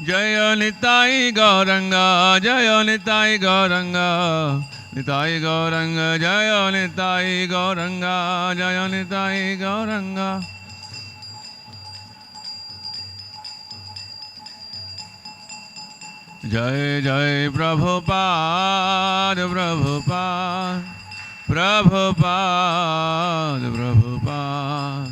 Jai Nitai Gauranga Jai Nitai Gauranga Nitai Gaurang Jai Nitai Gauranga Jai Nitai Gauranga. Jai Jai Prabhupada Prabhupada Prabhupada Prabhupada.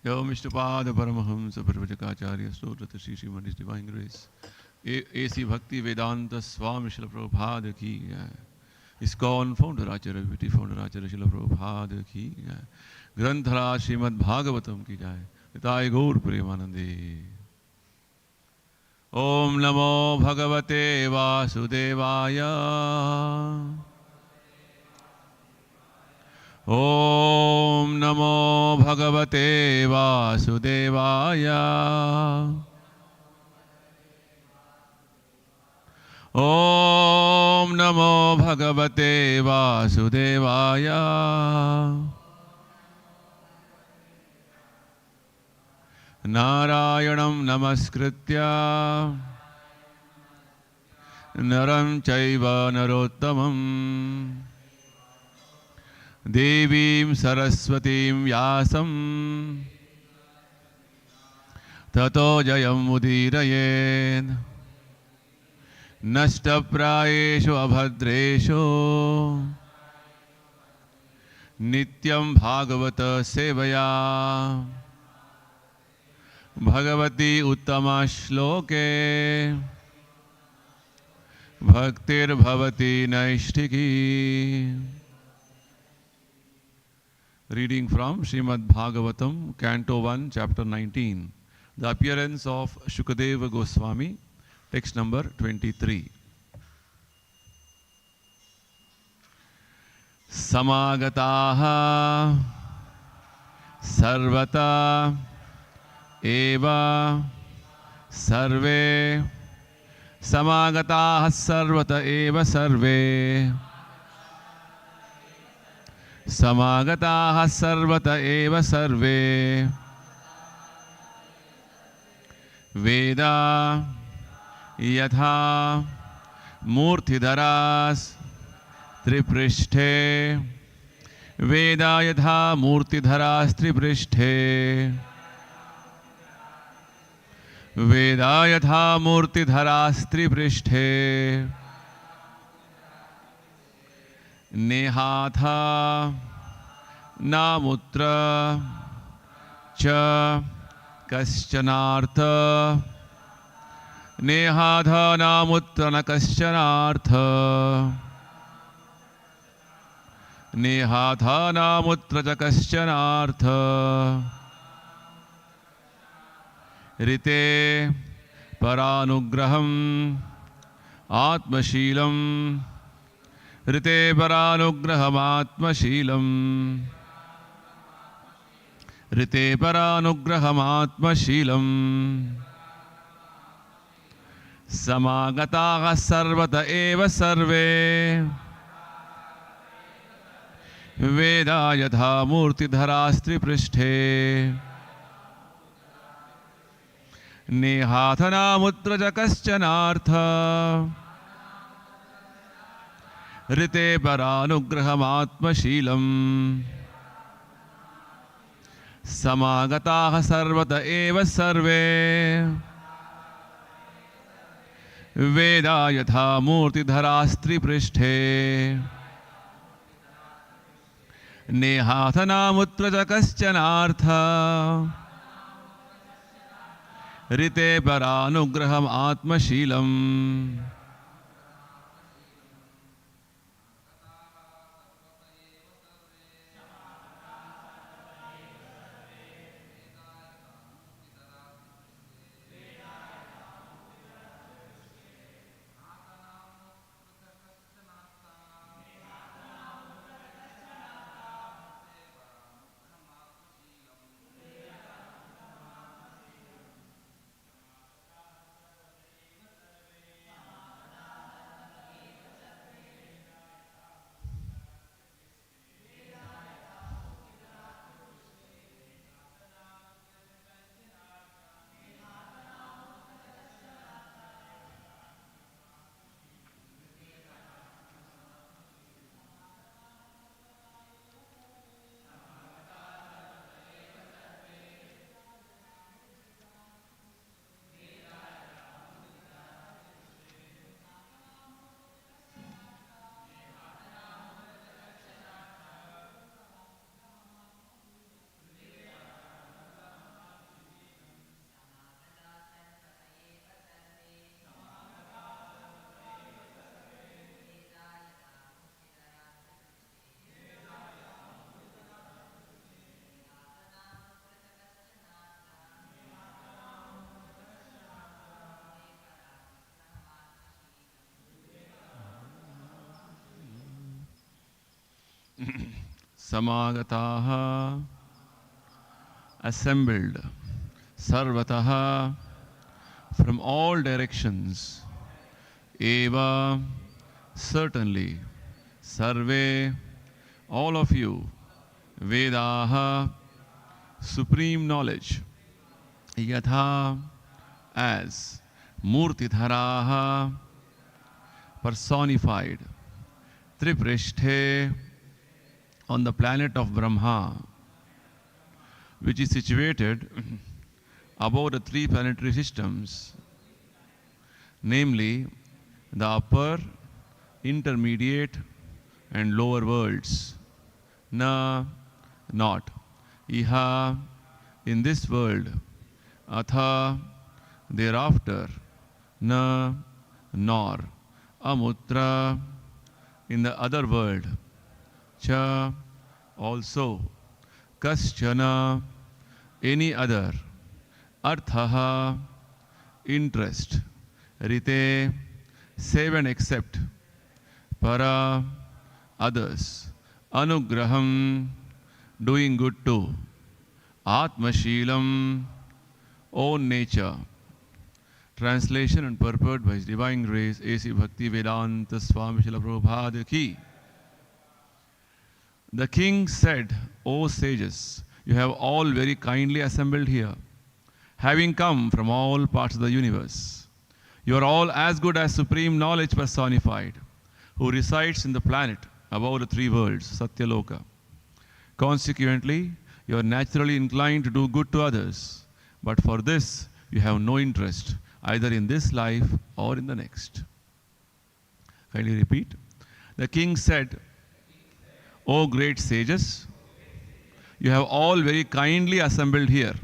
Yo Mr. Pada Paramahamsa Parvajakacarya Stotrata Shri Srimad His Divine Grace A.C. Bhakti Vedanta Swamy Srila Prabhupada Ki ISKCON Founder Acharya Beauty Founder Acharya Srila Prabhupada Ki Granthara Srimad Bhagavatam Ki Jai Nitai Gaur Premanande। Om Namo Bhagavate Vasudevaya Om Namo Bhagavate Vasudevaya Om Namo Bhagavate Vasudevaya Narayanam Namaskritya Naram Chaiva Narottamam Devim Saraswatim Vyasam Tato Jayam Udirayed Nashtaprayeshu Abhadreshu Nityam Bhagavata Sevaya Bhagavati Uttama Shloke Bhaktir Bhavati Naishtiki। Reading from Srimad Bhagavatam, Canto 1, Chapter 19. The appearance of Shukadeva Goswami, text number 23. Samagataha sarvata eva sarve Samagataha sarvata eva sarve Samagataha sarvata eva sarve Veda yatha murtidharas triprishte Veda yatha murtidharas triprishte Veda yatha murtidharas triprishte Nehatha namutra cha kaschanartha Nehatha namutra na kaschanartha Nehatha namutra cha kaschanartha Rite paranugraham atmashilam Rite paranugraham atmashilam Rite paranugraham atmashilam Samagataha sarvata eva sarve Veda yatha murtidharastri prishte Nehathana mutra jakaschanartha Rite paranugraham atmashilam Samagataha sarvata eva sarve Veda yatha murtidharastri prishte Nehathana mutra jakaschanartha Rite paranugraham atmashilam samagataha, assembled, sarvataha, from all directions, eva, certainly, sarve, all of you, vedaha, supreme knowledge, yatha, as, murtidharaha, personified, triprishte, on the planet of Brahma, which is situated above the three planetary systems, namely the upper, intermediate, and lower worlds. Na, not. Iha, in this world. Atha, thereafter. Na, nor. Amutra, in the other world. Cha, also. Kaschana, any other. Arthaha, interest. Rite, save and accept. Para, others. Anugraham, doing good too. Atmashilam, own nature. Translation and purport by His Divine Grace, A.C. Bhakti Vedanta Swamy Srila Prabhupada Ki. The king said, O sages, you have all very kindly assembled here, having come from all parts of the universe. You are all as good as supreme knowledge personified, who resides in the planet above the three worlds, Satyaloka. Consequently, you are naturally inclined to do good to others, but for this you have no interest, either in this life or in the next. Kindly repeat. The king said, O great sages, you have all very kindly assembled here,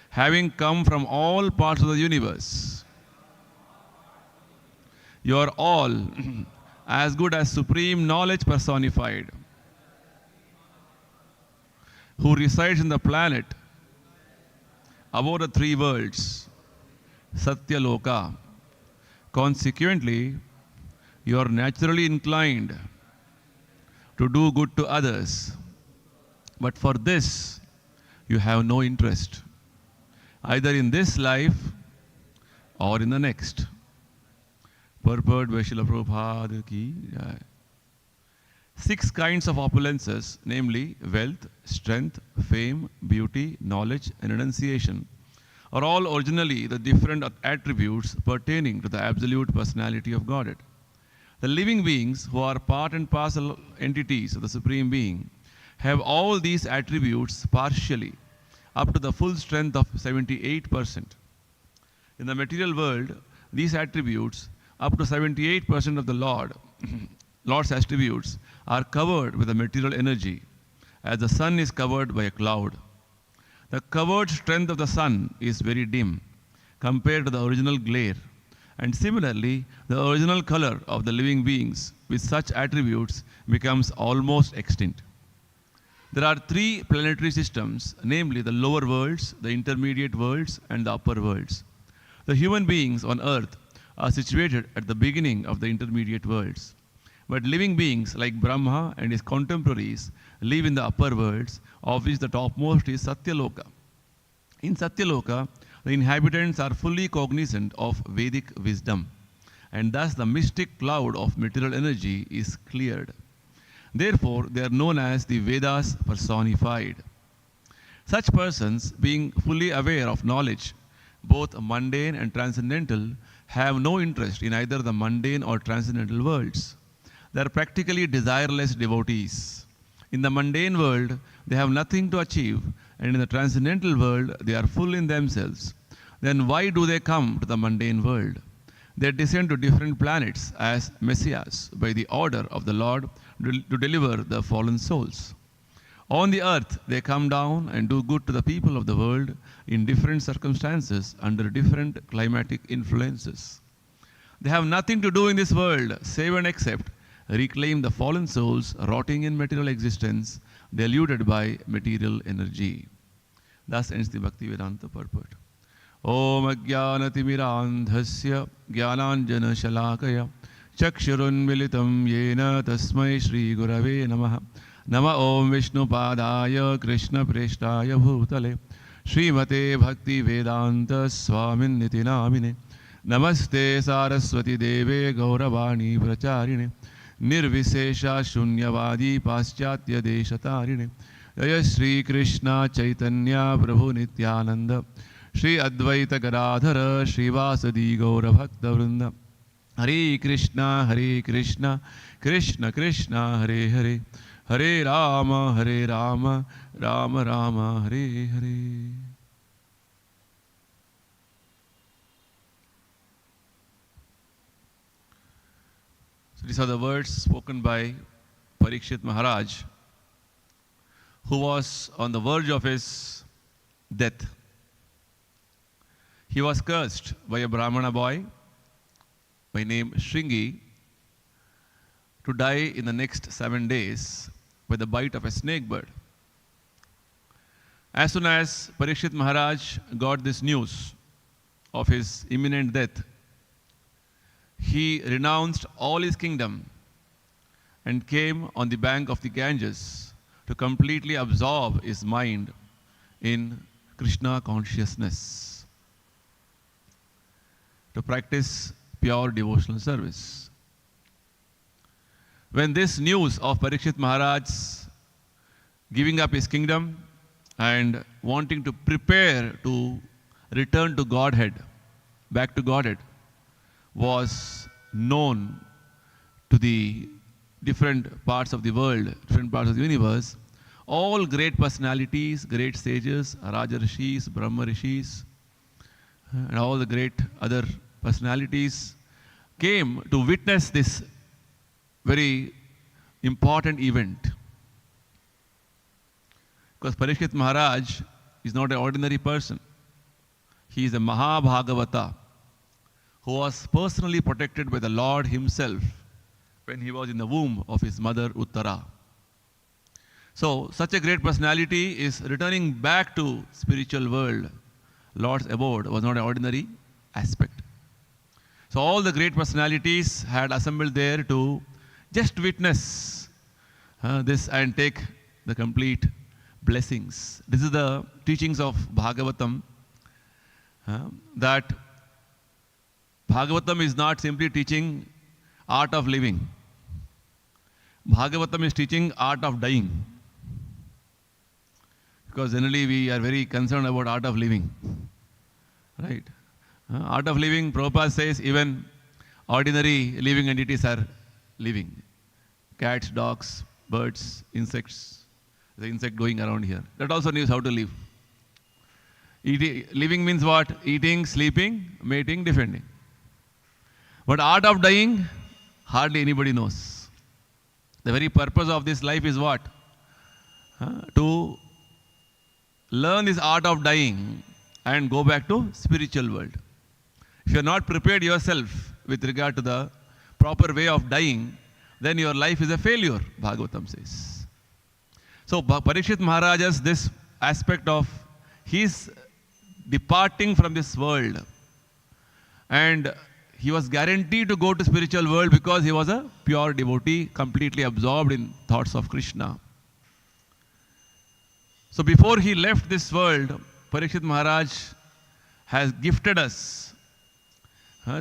having come from all parts of the universe. You are all as good as supreme knowledge personified, who resides in the planet above the three worlds, Satyaloka. Consequently, you are naturally inclined to do good to others, but for this you have no interest, either in this life or in the next. Purport by Srila Prabhupada Ki Jai. 6 kinds of opulences, namely wealth, strength, fame, beauty, knowledge, and renunciation, are all originally the different attributes pertaining to the absolute personality of Godhead. The living beings, who are part and parcel entities of the Supreme Being, have all these attributes partially, up to the full strength of 78%. In the material world, these attributes, up to 78% of the Lord's attributes, are covered with the material energy, as the sun is covered by a cloud. The covered strength of the sun is very dim compared to the original glare, and similarly, the original color of the living beings with such attributes becomes almost extinct. There are 3 planetary systems, namely the lower worlds, the intermediate worlds, and the upper worlds. The human beings on earth are situated at the beginning of the intermediate worlds. But living beings like Brahma and his contemporaries live in the upper worlds, of which the topmost is Satyaloka. In Satyaloka, the inhabitants are fully cognizant of Vedic wisdom, and thus the mystic cloud of material energy is cleared. Therefore, they are known as the Vedas personified. Such persons, being fully aware of knowledge, both mundane and transcendental, have no interest in either the mundane or transcendental worlds. They are practically desireless devotees. In the mundane world, they have nothing to achieve, and in the transcendental world, they are full in themselves. Then why do they come to the mundane world? They descend to different planets as messiahs by the order of the Lord to deliver the fallen souls. On the earth, they come down and do good to the people of the world in different circumstances under different climatic influences. They have nothing to do in this world save and except reclaim the fallen souls rotting in material existence, deluded by material energy. Thus ends the Bhakti Vedanta purport. Om Ajnanatimiraandhasya Jnananjana Shalakaya Chakshurunmilitam yena tasmai Shri Gurave Namaha. Nama Om Vishnupadaya Krishna Preshtaya Bhutale Srimate Bhakti Vedanta Swamin Niti Namine. Namaste Saraswati Deve Gauravani Pracharine Nirvisesha Shunyavadi Paschatya Deshatarine. Jaya Sri Krishna Chaitanya Prabhu Nityananda Shri Advaita Gadadhara Shri Vasadi Gaura Bhakta Vrinda. Hare Krishna, Krishna Krishna, Hare Hare, Hare Rama, Rama Rama, Hare Hare. So these are the words spoken by Parikshit Maharaj, who was on the verge of his death. He was cursed by a Brahmana boy by name Shringi to die in the next 7 days by the bite of a snake bird. As soon as Parikshit Maharaj got this news of his imminent death, he renounced all his kingdom and came on the bank of the Ganges to completely absorb his mind in Krishna consciousness, to practice pure devotional service. When this news of Parikshit Maharaj giving up his kingdom and wanting to prepare to return to Godhead, back to Godhead, was known to the different parts of the world, different parts of the universe, all great personalities, great sages, Raja Rishis, Brahma Rishis, and all the great other personalities came to witness this very important event. Because Parikshit Maharaj is not an ordinary person. He is a Mahabhagavata who was personally protected by the Lord himself when he was in the womb of his mother Uttara. So, such a great personality is returning back to spiritual world. Lord's abode was not an ordinary aspect. So all the great personalities had assembled there to just witness this and take the complete blessings. This is the teachings of Bhagavatam, that Bhagavatam is not simply teaching art of living. Bhagavatam is teaching art of dying. Because generally we are very concerned about art of living. Right? Art of living, Prabhupada says, even ordinary living entities are living. Cats, dogs, birds, insects. The insect going around here. That also knows how to live. Living means what? Eating, sleeping, mating, defending. But art of dying, hardly anybody knows. The very purpose of this life is what? To learn this art of dying and go back to spiritual world. If you are not prepared yourself with regard to the proper way of dying, then your life is a failure, Bhagavatam says. So Parikshit Maharaj's this aspect of his departing from this world, and he was guaranteed to go to spiritual world because he was a pure devotee, completely absorbed in thoughts of Krishna. So before he left this world, Parikshit Maharaj has gifted us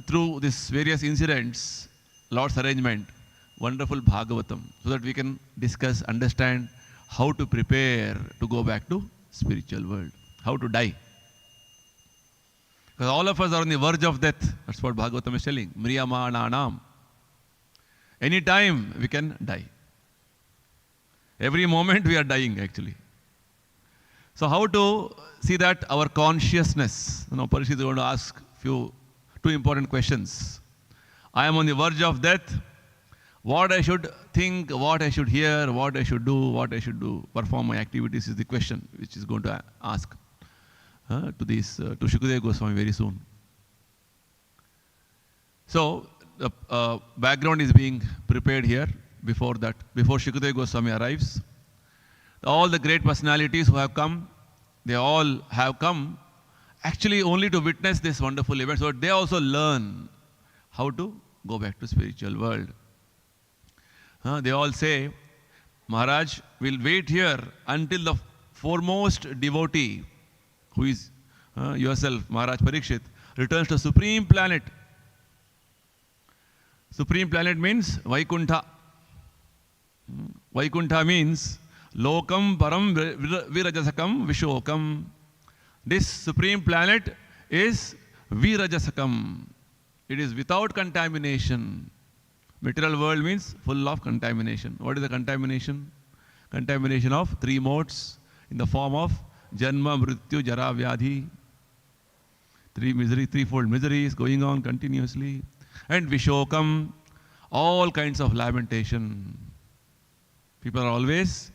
through these various incidents, Lord's arrangement, wonderful Bhagavatam, so that we can discuss, understand how to prepare to go back to spiritual world, how to die. Because all of us are on the verge of death. That's what Bhagavatam is telling. Mriyamananam. Any time we can die. Every moment we are dying actually. So how to see that our consciousness, Parikshit is going to ask two important questions. I am on the verge of death. What I should think, what I should hear, what I should do, perform my activities is the question which is going to ask to Shukadeva Goswami very soon. So the background is being prepared here before Shukadeva Goswami arrives. All the great personalities who have come, they all have come actually only to witness this wonderful event, so they also learn how to go back to spiritual world. They all say, Maharaj will wait here until the foremost devotee, who is yourself, Maharaj Parikshit, returns to supreme planet. Supreme planet means Vaikuntha. Vaikuntha means Lokam Param Virajasakam Vishokam. This supreme planet is Virajasakam. It is without contamination. Material world means full of contamination. What is the contamination? Contamination of three modes in the form of Janma, Mrityu, Jara, Vyadhi. Threefold misery is going on continuously. And Vishokam, all kinds of lamentation. People are always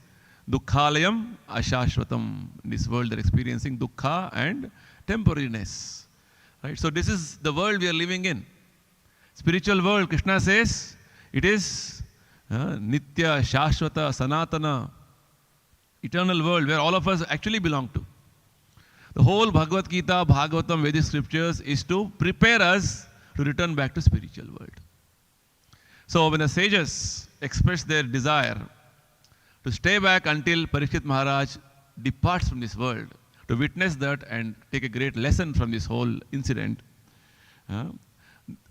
Dukkhalayam, Ashashvatam. In this world they're experiencing Dukkha and temporariness. Right? So this is the world we are living in. Spiritual world, Krishna says, it is Nitya, Shashvata, Sanatana, eternal world where all of us actually belong to. The whole Bhagavad Gita, Bhagavatam, Vedic scriptures is to prepare us to return back to spiritual world. So when the sages express their desire to stay back until Parikshit Maharaj departs from this world, to witness that and take a great lesson from this whole incident,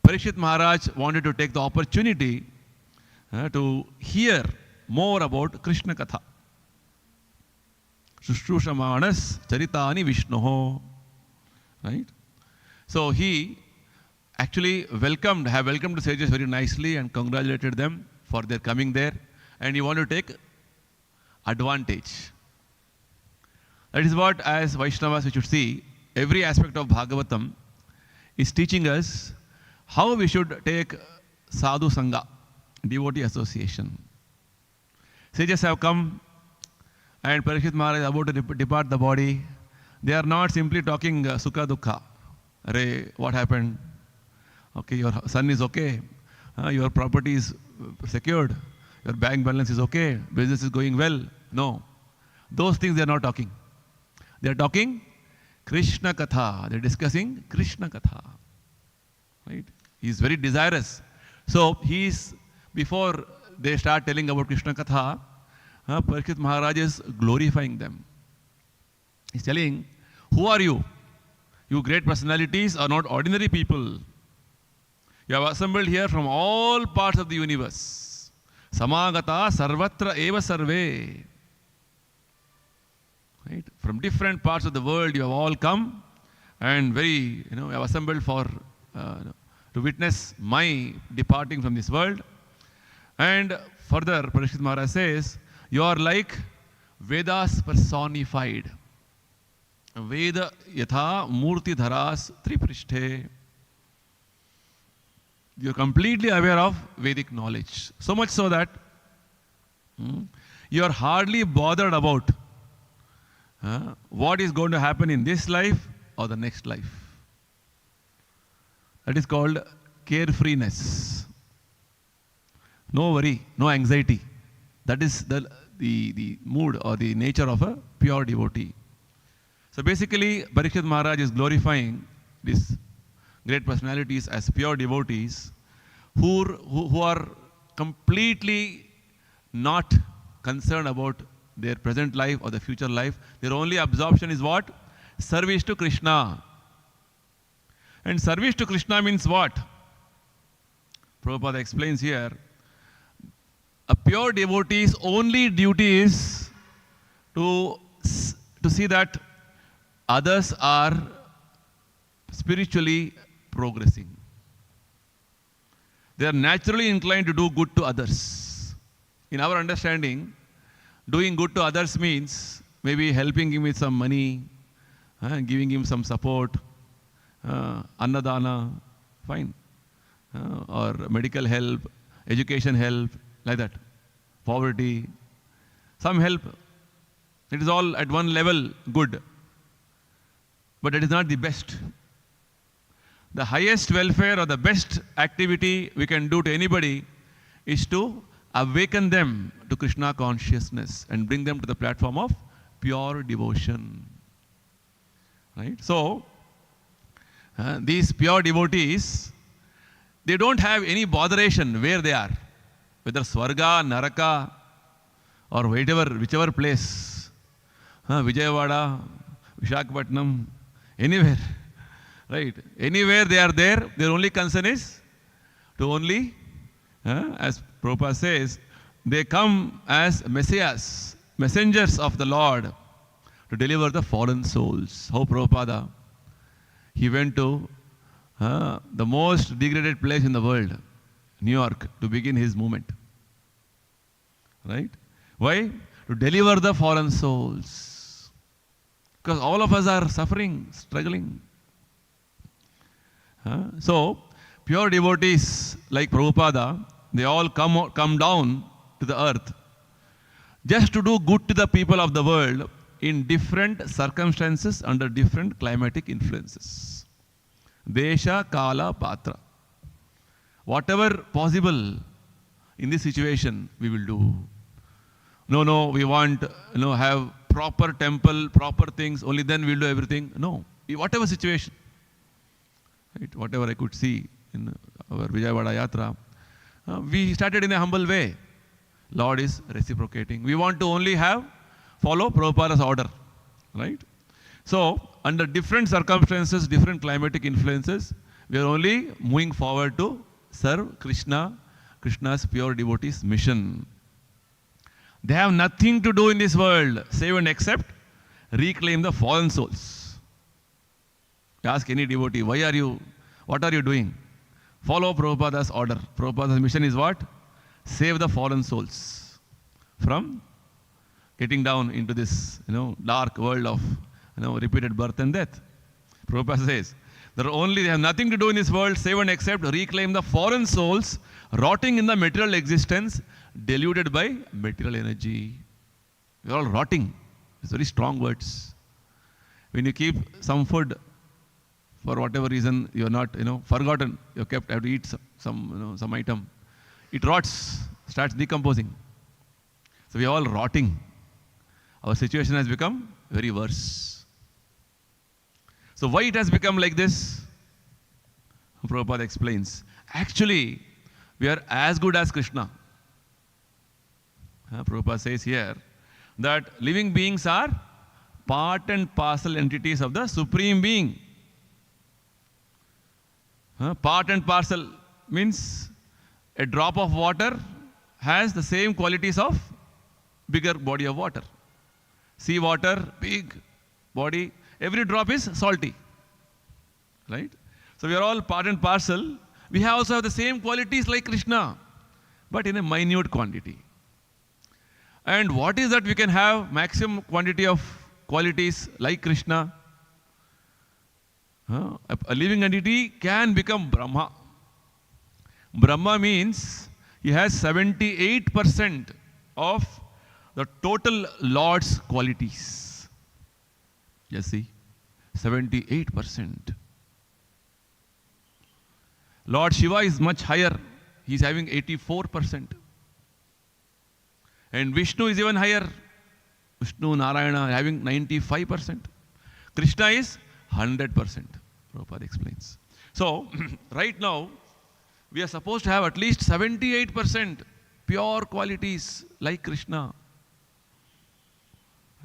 Parikshit Maharaj wanted to take the opportunity to hear more about Krishna Katha. Shushrusamanas Charitani Vishnoho. Right? So he actually welcomed the sages very nicely and congratulated them for their coming there. And he wanted to take advantage. That is what, as Vaishnavas, we should see, every aspect of Bhagavatam is teaching us how we should take sadhu sangha, devotee association. Sages have come and Parikshit Maharaj is about to depart the body. They are not simply talking sukha dukkha. Arey, what happened? Okay, your son is okay. Your property is secured. Your bank balance is okay. Business is going well. No. Those things they are not talking. They are talking Krishna Katha. They are discussing Krishna Katha. Right? He is very desirous. So before they start telling about Krishna Katha, Parikshit Maharaj is glorifying them. He's telling, who are you? You great personalities are not ordinary people. You have assembled here from all parts of the universe. Samagata sarvatra eva sarve. Right? From different parts of the world you have all come and have assembled for to witness my departing from this world. And further, Parikshit Maharaj says, you are like Vedas personified. Veda yatha murti dharas triprishthe. You are completely aware of Vedic knowledge. So much so that you are hardly bothered about what is going to happen in this life or the next life. That is called carefreeness. No worry, no anxiety. That is the mood or the nature of a pure devotee. So basically, Parikshit Maharaj is glorifying these great personalities as pure devotees who are completely not concerned about their present life or the future life. Their only absorption is what? Service to Krishna. And service to Krishna means what? Prabhupada explains here, a pure devotee's only duty is to see that others are spiritually progressing. They are naturally inclined to do good to others. In our understanding, doing good to others means maybe helping him with some money, giving him some support, annadana, fine, or medical help, education help, like that, poverty, some help. It is all at one level good. But it is not the best. The highest welfare or the best activity we can do to anybody is to awaken them to Krishna consciousness and bring them to the platform of pure devotion. Right? So, these pure devotees, They don't have any botheration where they are. Whether Swarga, Naraka, or whichever place. Vijayawada, Vishakhapatnam, anywhere. Right? Anywhere they are there, their only concern is to only, as Prabhupada says, they come as messiahs, messengers of the Lord to deliver the fallen souls. How Prabhupada, he went to the most degraded place in the world, New York, to begin his movement. Right? Why? To deliver the fallen souls. Because all of us are suffering, struggling. So, pure devotees like Prabhupada, they all come down to the earth just to do good to the people of the world in different circumstances under different climatic influences. Desha, Kala, Patra. Whatever possible in this situation, we will do. No, we want, have proper temple, proper things, only then we'll do everything. No, whatever situation. Right? Whatever I could see in our Vijayawada Yatra, we started in a humble way. Lord is reciprocating. We want to only follow Prabhupada's order. Right? So, under different circumstances, different climatic influences, we are only moving forward to serve Krishna's pure devotees mission. They have nothing to do in this world, save and except reclaim the fallen souls. Ask any devotee, what are you doing? Follow Prabhupada's order. Prabhupada's mission is what? Save the fallen souls from getting down into this, dark world of, repeated birth and death. Prabhupada says, they have nothing to do in this world, save and except reclaim the fallen souls rotting in the material existence, deluded by material energy. We are all rotting. It's very strong words. When you keep some food, for whatever reason you are not, forgotten, you have to eat some item, it rots, starts decomposing. So we are all rotting. Our situation has become very worse. So why it has become like this? Prabhupada explains. Actually, we are as good as Krishna. Prabhupada says here that living beings are part and parcel entities of the Supreme Being. Part and parcel means a drop of water has the same qualities of bigger body of water. Sea water, big body, every drop is salty. Right? So we are all part and parcel. We also have the same qualities like Krishna, but in a minute quantity. And what is that we can have maximum quantity of qualities like Krishna? A living entity can become Brahma. Brahma means he has 78% of the total Lord's qualities. Just see, 78%. Lord Shiva is much higher. He is having 84%. And Vishnu is even higher. Vishnu, Narayana having 95%. Krishna is 100%. Prabhupada explains. So, right now, we are supposed to have at least 78% pure qualities like Krishna.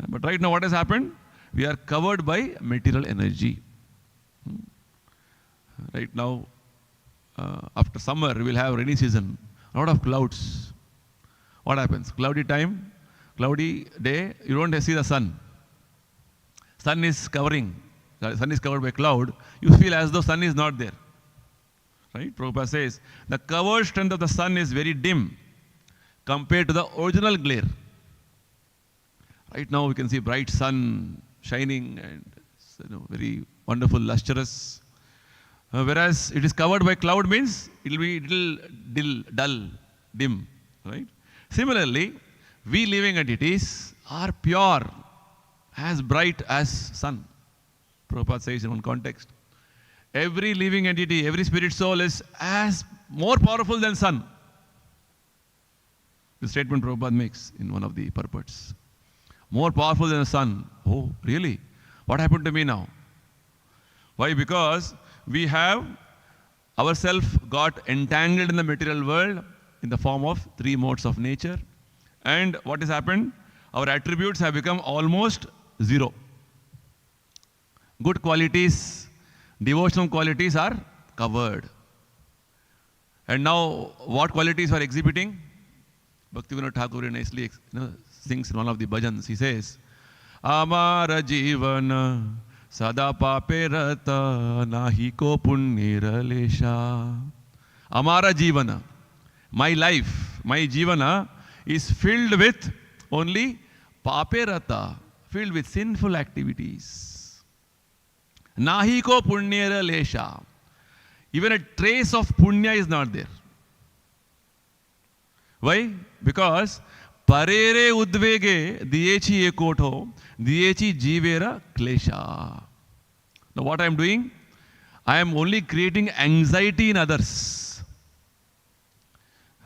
But right now, what has happened? We are covered by material energy. Right now, after summer, we will have rainy season. A lot of clouds. What happens? Cloudy time, cloudy day, you don't see the sun. Sun is covering. The sun is covered by cloud. You feel as though sun is not there. Right? Prabhupada says, the covered strength of the sun is very dim compared to the original glare. Right now we can see bright sun shining and very wonderful, lustrous. Whereas it is covered by cloud means it will be little dull, dim. Right? Similarly, we living entities are pure, as bright as sun. Prabhupada says in one context. Every living entity, every spirit soul is as more powerful than sun. The statement Prabhupada makes in one of the purports. More powerful than the sun. Oh, really? What happened to me now? Why? Because we have ourself got entangled in the material world in the form of three modes of nature. And what has happened? Our attributes have become almost zero. Good qualities, devotional qualities are covered. And now, what qualities are exhibiting? Bhaktivinoda Thakur very nicely sings in one of the bhajans. He says, Amara Jivana Sada Pape Rata Nahi Ko Punnira Lesha. Amara Jivana. My life, my Jivana is filled with only Pape Rata, filled with sinful activities. Nahi Ko Punnira Lesha. Even a trace of punya is not there. Why? Because parere udvege diyechi ekotho diyechi jivera klesha. Now what I am doing? I am only creating anxiety in others.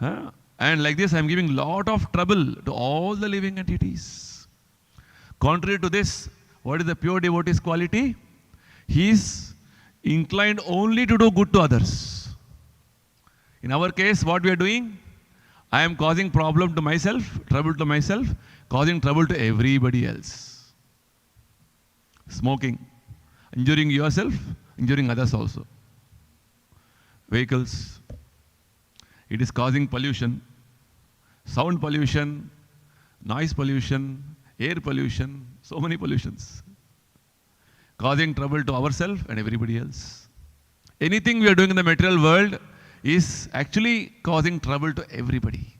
And like this I am giving lot of trouble to all the living entities. Contrary to this, what is the pure devotee's quality? He is inclined only to do good to others. In our case, what we are doing? I am causing problem to myself, trouble to myself, causing trouble to everybody else. Smoking, injuring yourself, injuring others also. Vehicles, it is causing pollution, sound pollution, noise pollution, air pollution, so many pollutions. Causing trouble to ourselves and everybody else. Anything we are doing in the material world is actually causing trouble to everybody.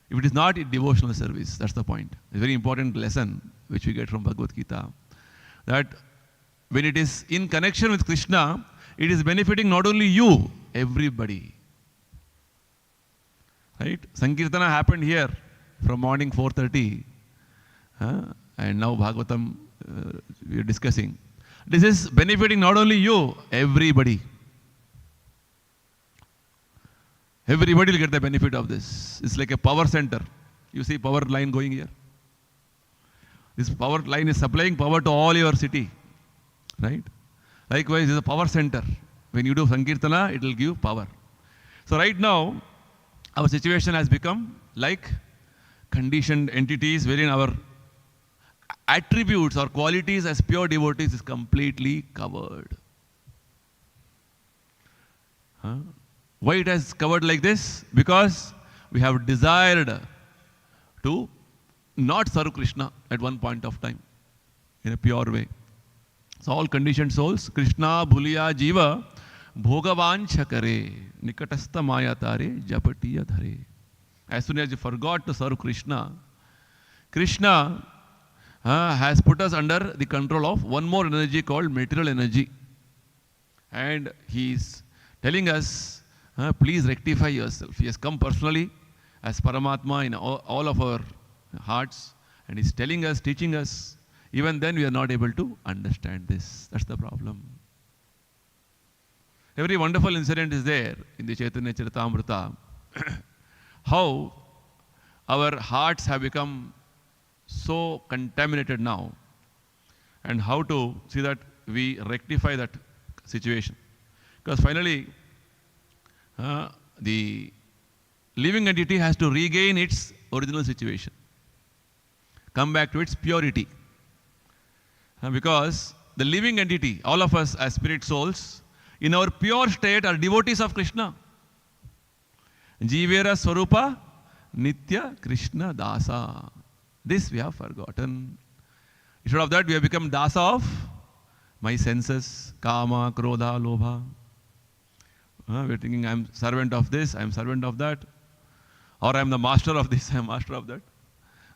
If it is not a devotional service, that's the point. It's a very important lesson which we get from Bhagavad Gita. That when it is in connection with Krishna, it is benefiting not only you, everybody. Right? Sankirtana happened here from morning 4:30. And now Bhagavatam we are discussing. This is benefiting not only you, everybody. Everybody will get the benefit of this. It's like a power center. You see power line going here. This power line is supplying power to all your city. Right? Likewise, it's a power center. When you do Sankirtana, it will give power. So right now, our situation has become like conditioned entities wherein our attributes or qualities as pure devotees is completely covered. Why it has covered like this? Because we have desired to not serve Krishna at one point of time in a pure way. So all conditioned souls, Krishna bhuliya jiva bhogavancha kare nikatastha maya tare japatiya dhare. As soon as you forgot to serve Krishna, Krishna has put us under the control of one more energy called material energy. And he is telling us, please rectify yourself. He has come personally as Paramatma in all of our hearts. And he is telling us, teaching us. Even then we are not able to understand this. That's the problem. Every wonderful incident is there in the Chaitanya Charitamrita. How our hearts have become so contaminated now, and how to see that we rectify that situation. Because finally, the living entity has to regain its original situation, come back to its purity. Because the living entity, all of us as spirit souls, in our pure state are devotees of Krishna. Jivera Swarupa Nitya Krishna Dasa. This we have forgotten. Instead of that, we have become Dasa of my senses, Kama, Krodha, Lobha. We are thinking, I am servant of this, I am servant of that. Or I am the master of this, I am master of that.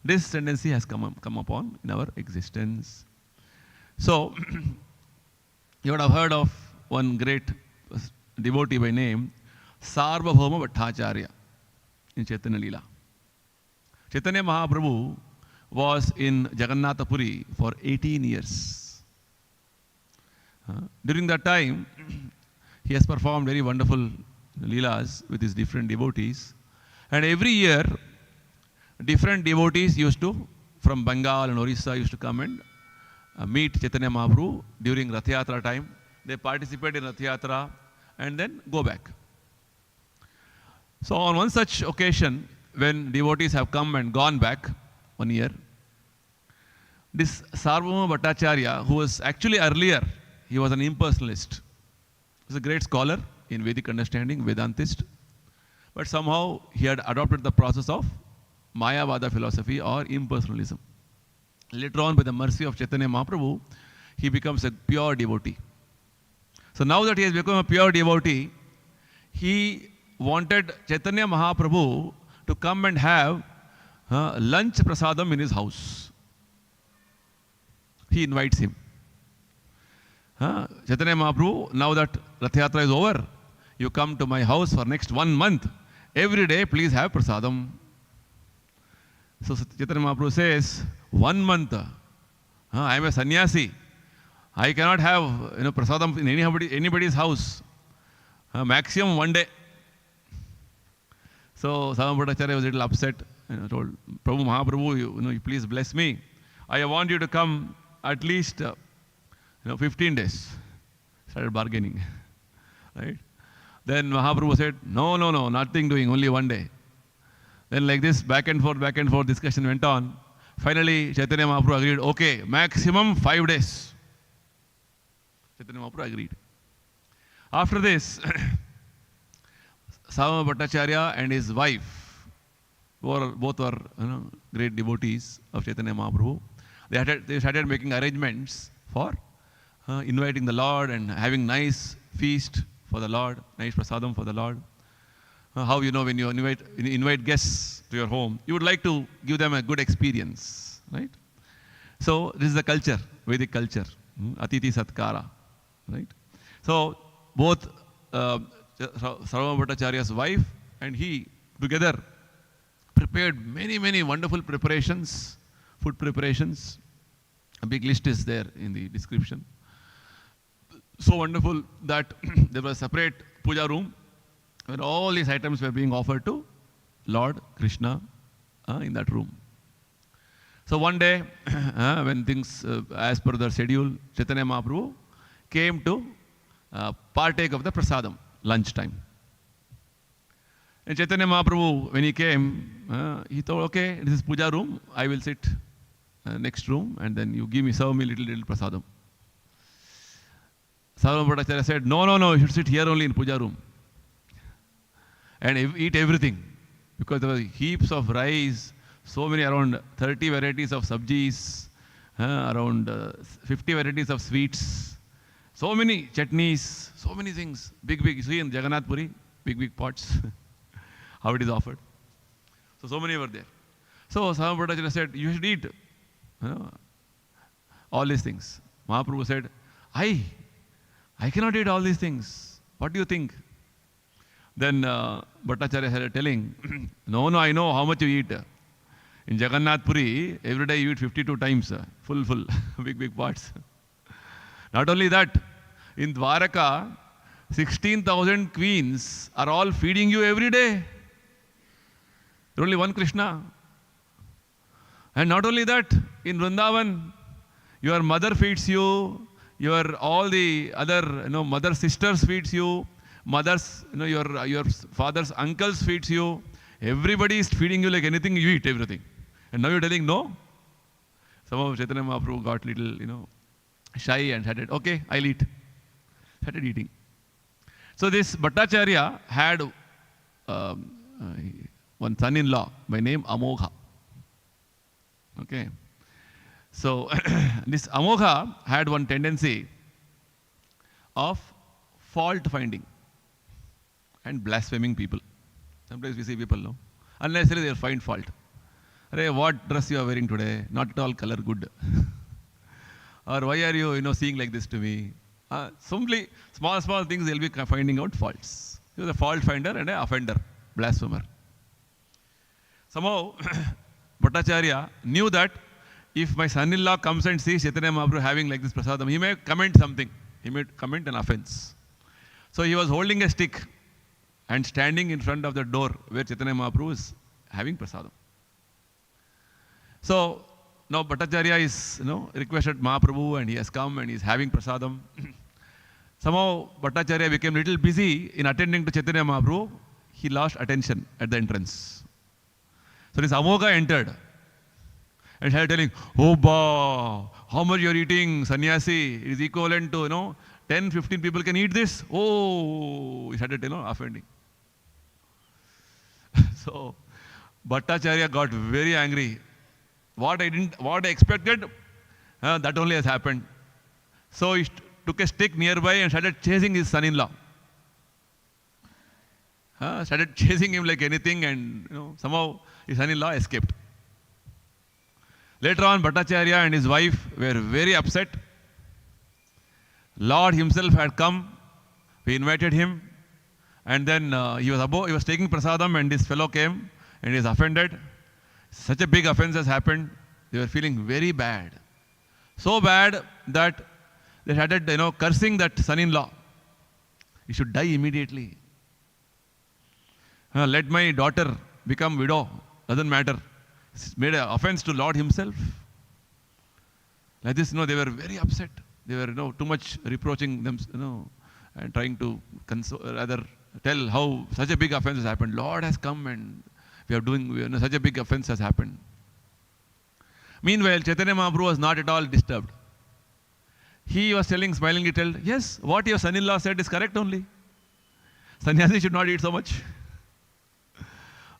This tendency has come upon in our existence. So, you would have heard of one great devotee by name, Sarvabhauma Bhattacharya in Chaitanya Leela. Chaitanya Mahaprabhu was in Jagannath Puri for 18 years. During that time, he has performed very wonderful Leelas with his different devotees. And every year, different devotees used to, from Bengal and Orissa, used to come and meet Chaitanya Mahaprabhu during Rath Yatra time. they participate in Rath Yatra and then go back. So on one such occasion, when devotees have come and gone back 1 year, this Sarvabhauma Bhattacharya, who was actually earlier, he was an impersonalist. He was a great scholar in Vedic understanding, Vedantist. But somehow he had adopted the process of Mayavada philosophy or impersonalism. Later on, by the mercy of Chaitanya Mahaprabhu, he becomes a pure devotee. So now that he has become a pure devotee, he wanted Chaitanya Mahaprabhu to come and have lunch prasadam in his house. He invites him. Chaitanya Mahaprabhu, now that Rath Yatra is over, you come to my house for next 1 month. Every day, please have prasadam. So Chaitanya Mahaprabhu says, 1 month, I am a sannyasi. I cannot have prasadam in anybody's house. Maximum 1 day. So Sarvabhauma Bhattacharya was a little upset. Told Prabhu Mahaprabhu, you please bless me. I want you to come at least 15 days. Started bargaining. Right? Then Mahaprabhu said, no, nothing doing, only 1 day. Then like this, back and forth discussion went on. Finally, Chaitanya Mahaprabhu agreed, okay, maximum 5 days. Chaitanya Mahaprabhu agreed. After this, Sarvabhauma Bhattacharya and his wife, both were great devotees of Chaitanya Mahaprabhu. They started making arrangements for inviting the Lord and having nice feast for the Lord, nice prasadam for the Lord. How when you invite guests to your home, you would like to give them a good experience, right? So this is the culture, Vedic culture, Atiti Satkara, right? So both Sarvabhauma Bhattacharya's wife and he together prepared many wonderful preparations, food preparations. A big list is there in the description. So wonderful that there was a separate puja room where all these items were being offered to Lord Krishna in that room. So one day, when things, as per the schedule, Chaitanya Mahaprabhu came to partake of the prasadam, lunchtime. And Chaitanya Mahaprabhu, when he came, he thought, okay, this is puja room, I will sit next room and then you serve me little prasadam. Sarvabhauma Bhattacharya said, no, you should sit here only in puja room and eat everything, because there were heaps of rice, so many, around 30 varieties of sabjis, around 50 varieties of sweets, so many chutneys, so many things, big, you see in Jagannath Puri, big pots, how it is offered. So many were there. So Sarvabhauma Bhattacharya said, you should eat all these things. Mahaprabhu said, I cannot eat all these things. What do you think? Then Bhattacharya started telling, no, I know how much you eat. In Jagannath Puri, every day you eat 52 times, full, big pots. Not only that, in Dwaraka, 16,000 queens are all feeding you every day. There only one Krishna. And not only that, in Vrindavan, your mother feeds you, all the other mother sisters feeds you, mothers, your father's uncles feeds you. Everybody is feeding you like anything, you eat everything. And now you're telling no? Somehow Chaitanya Mahaprabhu got little, shy and started, okay, I'll eat. Started eating. So this Bhattacharya had one son-in-law by name Amogha. Okay. So this Amogha had one tendency of fault finding and blaspheming people. Sometimes we see people, no? Unnecessarily they'll find fault. Arey, what dress you are wearing today? Not at all color good. Or why are you, seeing like this to me? Simply small things they'll be finding out faults. He was a fault finder and an offender, blasphemer. Somehow Bhattacharya knew that if my son-in-law comes and sees Chaitanya Mahaprabhu having like this prasadam, he may comment something. He may comment an offense. So he was holding a stick and standing in front of the door where Chaitanya Mahaprabhu is having prasadam. So now Bhattacharya is, requested Mahaprabhu and he has come and he is having prasadam. Somehow Bhattacharya became a little busy in attending to Chaitanya Mahaprabhu. He lost attention at the entrance. So this Amoga entered and started telling, "Oh, ba, how much you are eating, sannyasi? It is equivalent to, 10, 15 people can eat this." Oh, he started, offending. So Bhattacharya got very angry. What I expected, that only has happened. So he took a stick nearby and started chasing his son-in-law. Started chasing him like anything, and somehow his son-in-law escaped. Later on, Bhattacharya and his wife were very upset. Lord himself had come. We invited him, and then he was taking prasadam, and this fellow came and he is offended. Such a big offense has happened. They were feeling very bad. So bad that they started, cursing that son-in-law. He should die immediately. Let my daughter become widow. Doesn't matter. It's made an offense to Lord himself. Like this, they were very upset. They were, too much reproaching them, and trying to tell how such a big offense has happened. Lord has come and such a big offense has happened. Meanwhile, Chaitanya Mahaprabhu was not at all disturbed. He was smilingly told, "Yes, what your son-in-law said is correct only. Sannyasi should not eat so much."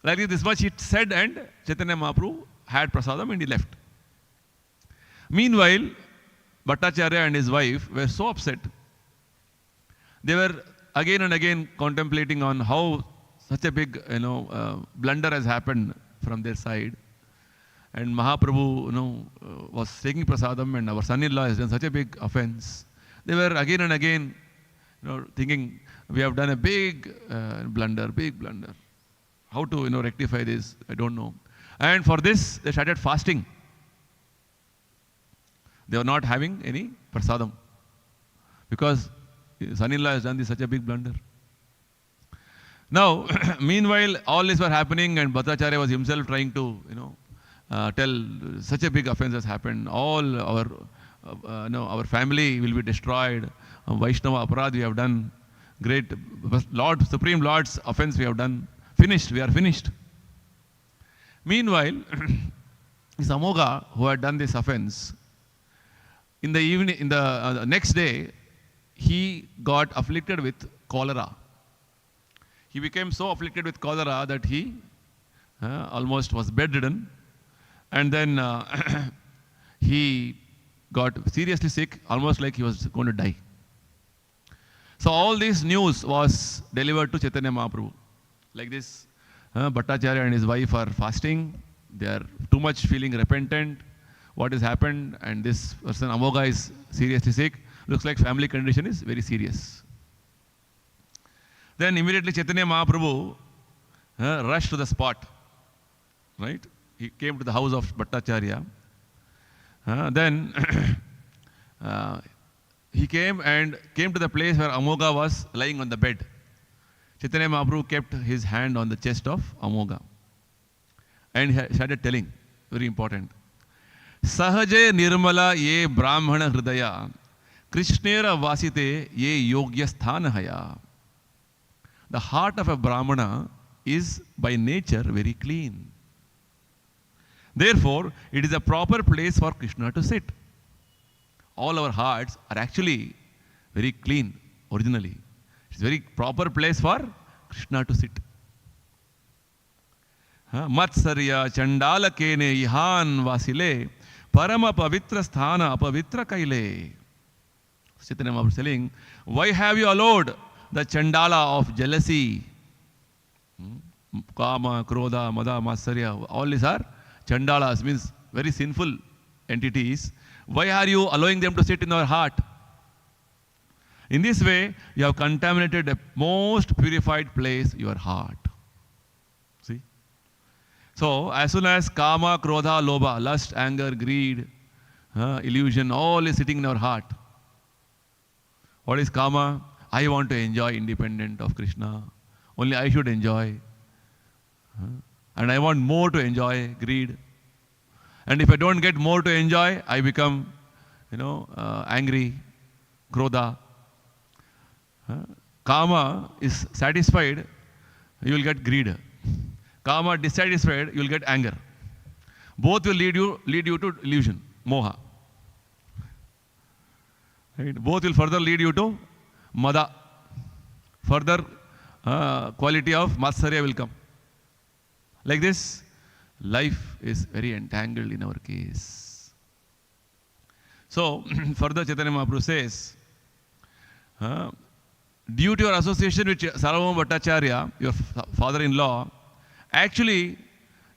Like this much he said, and Chaitanya Mahaprabhu had prasadam and he left. Meanwhile, Bhattacharya and his wife were so upset. They were again and again contemplating on how such a big, blunder has happened from their side. And Mahaprabhu, was taking prasadam, and our son-in-law has done such a big offense. They were again and again, thinking, we have done a big blunder. How to, rectify this, I don't know. And for this, they started fasting. They were not having any prasadam because son-in-law has done such a big blunder. Now, meanwhile, all this were happening, and Bhattacharya was himself trying to, tell such a big offense has happened. All our family will be destroyed. Vaishnava aparad we have done. Great Supreme Lord's offense we have done. We are finished. Meanwhile, this Amoga who had done this offense, in the evening, next day, he got afflicted with cholera. He became so afflicted with cholera that he almost was bedridden, and then he got seriously sick, almost like he was going to die. So all this news was delivered to Chaitanya Mahaprabhu. Like this, Bhattacharya and his wife are fasting. They are too much feeling repentant. What has happened? And this person, Amoga, is seriously sick. Looks like family condition is very serious. Then immediately Chaitanya Mahaprabhu rushed to the spot. Right? He came to the house of Bhattacharya. Then he came to the place where Amoga was lying on the bed. Chaitanya Mahaprabhu kept his hand on the chest of Amoga and he started telling, very important, "Sahaje nirmala ye brahmana hridaya, krishnera vasite ye yogya sthana haya." The heart of a brahmana is by nature very clean. Therefore, it is a proper place for Krishna to sit. All our hearts are actually very clean originally. It's a very proper place for Krishna to sit. Matsarya chandala kene ihan vasile parama pavitra sthana apavitra kaile. Chaitanya Mahaprabhu is telling, why have you allowed the chandala of jealousy, kama, krodha, mada, matsarya, all these are chandalas, means very sinful entities. Why are you allowing them to sit in our heart? In this way, you have contaminated the most purified place, your heart. See? So, as soon as kama, krodha, lobha, lust, anger, greed, illusion, all is sitting in our heart. What is kama? I want to enjoy independent of Krishna. Only I should enjoy. And I want more to enjoy, greed. And if I don't get more to enjoy, I become, angry, krodha. Kama is satisfied, you will get greed. Kama dissatisfied, you will get anger. Both will lead you to illusion, moha. Right? Both will further lead you to mada. Further quality of matsarya will come. Like this, life is very entangled in our case. So, further Chaitanya Mahaprabhu says, due to your association with Sarvabhauma Bhattacharya, your father-in-law, actually,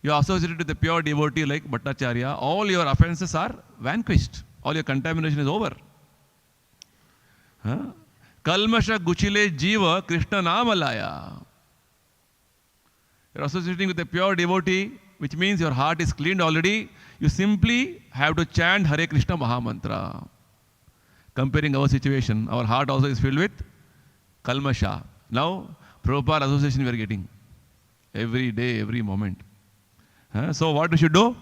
you are associated with a pure devotee like Bhattacharya, all your offenses are vanquished. All your contamination is over. Kalmasha Guchile Jiva Krishna Namalaya. You are associating with a pure devotee, which means your heart is cleaned already. You simply have to chant Hare Krishna Mahamantra. Comparing our situation, our heart also is filled with Kalmasha. Now, Prabhupada association we are getting. Every day, every moment. So what we should do?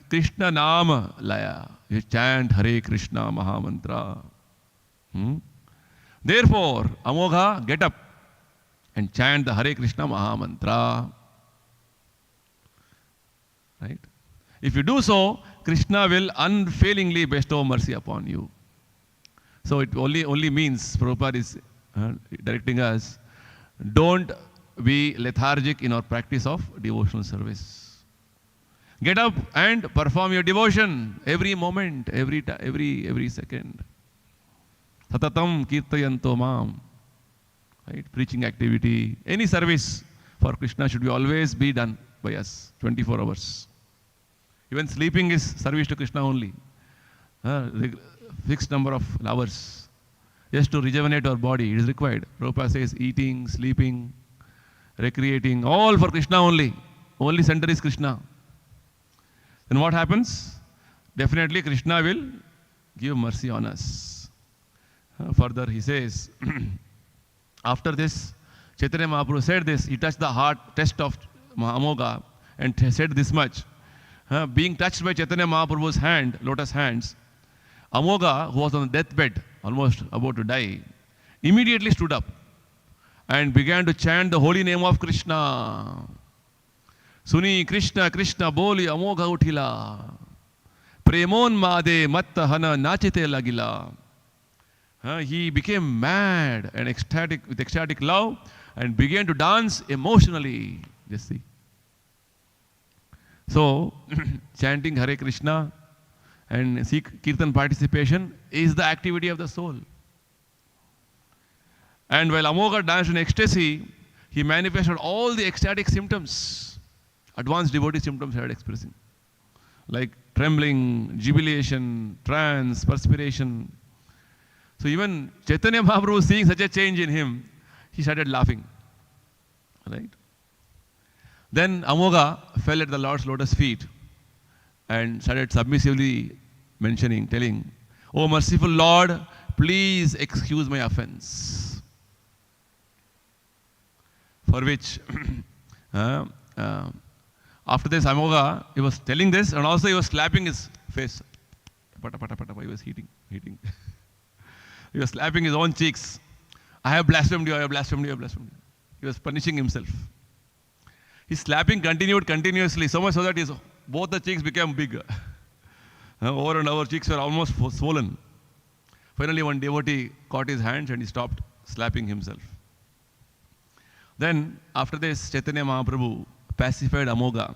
Krishna Nama Laya. You chant Hare Krishna Mahamantra. Therefore, Amogha, get up and chant the Hare Krishna Mahamantra. Right? If you do so, Krishna will unfailingly bestow mercy upon you. So it only means, Prabhupada is directing us, don't be lethargic in our practice of devotional service. Get up and perform your devotion every moment, every second. Satatam kirtayanto mam. Right? Preaching activity, any service for Krishna should be always be done by us, 24 hours. Even sleeping is service to Krishna only. Fixed number of hours. Just to rejuvenate our body, it is required. Prabhupada says eating, sleeping, recreating, all for Krishna only. Only center is Krishna. Then what happens? Definitely Krishna will give mercy on us. Further he says, after this, Chaitanya Mahaprabhu said this, he touched the heart test of Amogha and said this much. Being touched by Chaitanya Mahaprabhu's hand, lotus hands, Amogha, who was on the deathbed, almost about to die, immediately stood up and began to chant the holy name of Krishna. Suni Krishna Krishna boli Amogha uthila. Premon made matta hana nachite lagila. He became mad and ecstatic with ecstatic love and began to dance emotionally. Just see. So, chanting Hare Krishna and Kirtan participation is the activity of the soul. And while Amogha danced in ecstasy, he manifested all the ecstatic symptoms, advanced devotee symptoms he had expressing, like trembling, jubilation, trance, perspiration. So even Chaitanya Mahaprabhu, seeing such a change in him, he started laughing. Right? Then Amogha fell at the Lord's lotus feet and started submissively telling, "O merciful Lord, please excuse my offense." For which, after this Amogha, he was telling this and also he was slapping his face. He was heating. He was slapping his own cheeks. I have blasphemed you, I have blasphemed you, I have blasphemed you. He was punishing himself. His slapping continued continuously, so much so that both the cheeks became big. Over and over, cheeks were almost swollen. Finally, one devotee caught his hands and he stopped slapping himself. Then, after this, Chaitanya Mahaprabhu pacified Amogha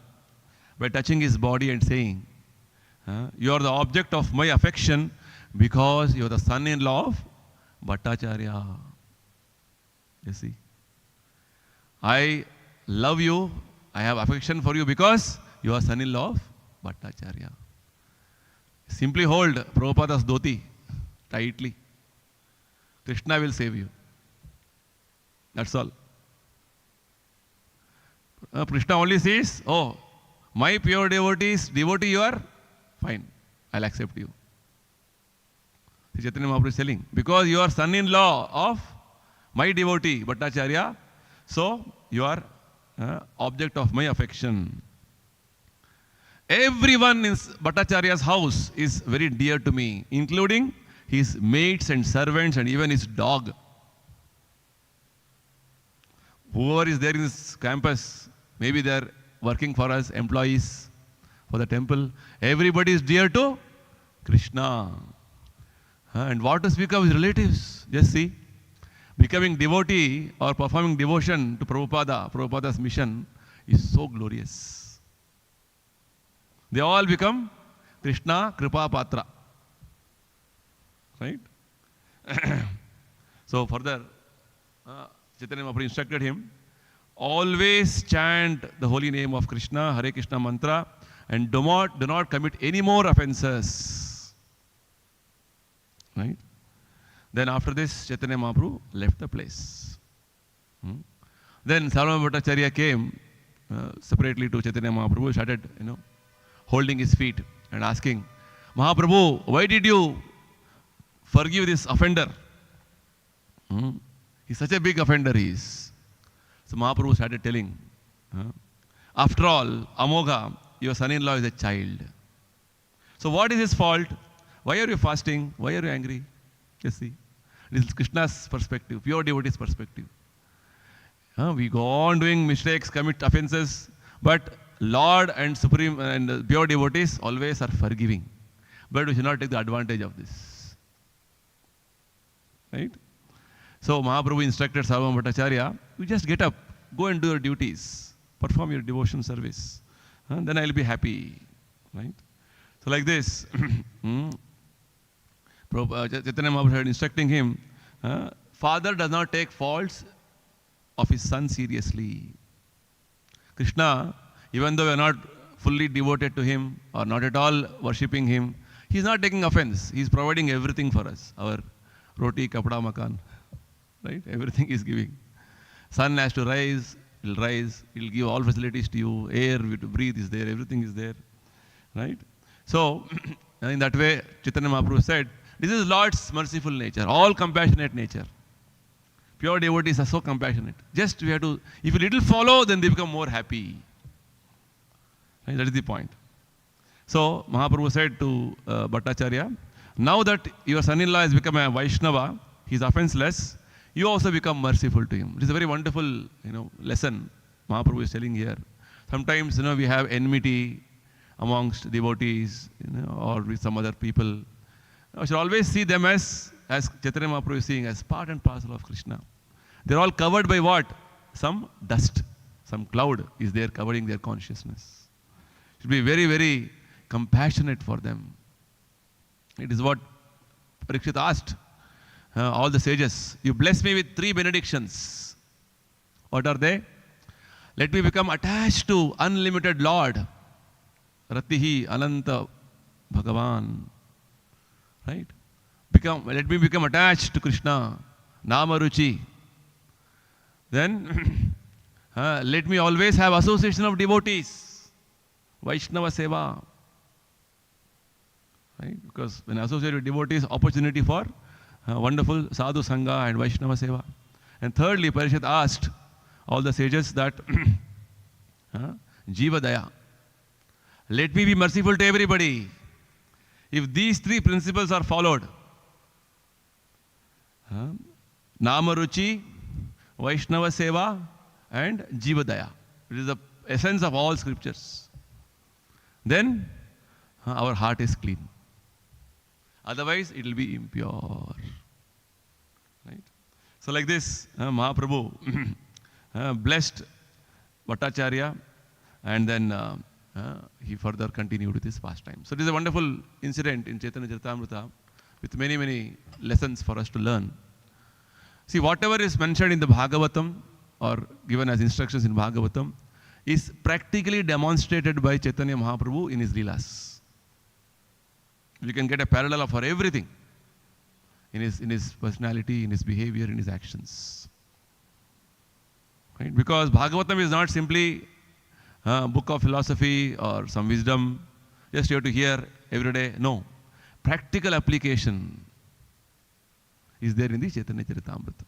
by touching his body and saying, "You are the object of my affection because you are the son-in-law of Bhattacharya." You see, I love you, I have affection for you because you are son-in-law of Bhattacharya. Simply hold Prabhupada's dhoti tightly. Krishna will save you. That's all. Krishna only says, "Oh, my pure devotee you are, fine, I'll accept you." Chaitanya Mahaprabhu is telling, because you are son-in-law of my devotee, Bhattacharya, so you are object of my affection. Everyone in Bhattacharya's house is very dear to me, including his maids and servants and even his dog. Whoever is there in this campus, maybe they are working for us, employees for the temple. Everybody is dear to Krishna. And what to speak of his relatives? Just see. Becoming devotee or performing devotion to Prabhupada's mission is so glorious. They all become Krishna Kripa Patra. Right? So further, Chaitanya Mahaprabhu instructed him, always chant the holy name of Krishna, Hare Krishna mantra, and do not commit any more offenses. Right? Then after this, Chaitanya Mahaprabhu left the place. Then Sarvabhauma Bhattacharya came separately to Chaitanya Mahaprabhu, started, holding his feet and asking, Mahaprabhu, why did you forgive this offender? He's such a big offender he is. So Mahaprabhu started telling, after all, Amogha, your son-in-law is a child. So what is his fault? Why are you fasting? Why are you angry? You see, this is Krishna's perspective, pure devotee's perspective. We go on doing mistakes, commit offenses, but Lord and Supreme and pure devotees always are forgiving. But we should not take the advantage of this. Right? So Mahaprabhu instructed Sarvabhauma Bhattacharya, you just get up, go and do your duties, perform your devotion service. Then I'll be happy. Right? So like this, Chaitanya Mahaprabhu had instructing him, father does not take faults of his son seriously. Krishna, even though we are not fully devoted to him or not at all worshipping him, he is not taking offense. He is providing everything for us. Our roti, kapda, makan. Right? Everything is giving. Sun has to rise, he'll rise, he'll give all facilities to you, air to breathe is there, everything is there. Right? So, in that way, Chaitanya Mahaprabhu said, this is Lord's merciful nature, all compassionate nature. Pure devotees are so compassionate. Just we have to, if you little follow, then they become more happy. Right? That is the point. So, Mahaprabhu said to Bhattacharya, now that your son-in-law has become a Vaishnava, he is offenseless, you also become merciful to him. It is a very wonderful, lesson Mahaprabhu is telling here. Sometimes, we have enmity amongst devotees, or with some other people. We should always see them as Chaitanya Mahaprabhu is seeing, as part and parcel of Krishna. They're all covered by what? Some dust, some cloud is there covering their consciousness. Should be very, very compassionate for them. It is what Parikshit asked all the sages. You bless me with 3 benedictions. What are they? Let me become attached to unlimited Lord. Ratihi Ananta Bhagavan. Right? Let me become attached to Krishna. Namaruchi. Then, let me always have association of devotees. Vaishnava Seva. Right? Because when associated with devotees, opportunity for wonderful sadhu sangha and Vaishnava Seva. And thirdly, Parishad asked all the sages that Jiva Daya. Let me be merciful to everybody. If these 3 principles are followed, Namaruchi, Vaishnava Seva, and Jiva Daya. It is the essence of all scriptures. Then our heart is clean. Otherwise, it will be impure. Right? So like this, Mahaprabhu blessed Bhattacharya, and then he further continued with his pastime. So it is a wonderful incident in Chaitanya Charitamrita with many, many lessons for us to learn. See, whatever is mentioned in the Bhagavatam or given as instructions in Bhagavatam is practically demonstrated by Chaitanya Mahaprabhu in his Leelas. You can get a parallel for everything in his personality, in his behavior, in his actions. Right? Because Bhagavatam is not simply a book of philosophy or some wisdom, just you have to hear every day. No. Practical application is there in the Chaitanya Charitamrita.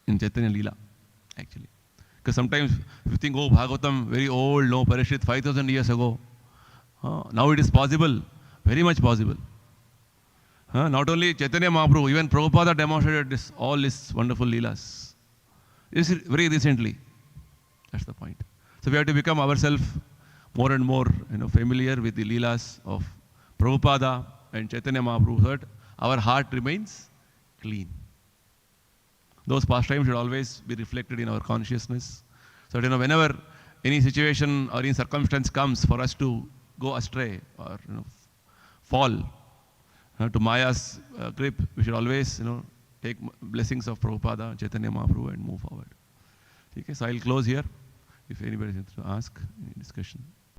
In Chaitanya Leela, actually. Because sometimes you think, oh, Bhagavatam, very old, no, Parishit, 5,000 years ago. Now it is possible, very much possible. Not only Chaitanya Mahaprabhu, even Prabhupada demonstrated this, all his wonderful leelas. This is very recently. That's the point. So we have to become ourselves more and more familiar with the leelas of Prabhupada and Chaitanya Mahaprabhu, so that our heart remains clean. Those pastimes should always be reflected in our consciousness. So that whenever any situation or any circumstance comes for us to go astray or fall to Maya's grip, we should always take blessings of Prabhupada, Chaitanya Mahaprabhu and move forward. Okay, so I'll close here. If anybody wants to ask any discussion.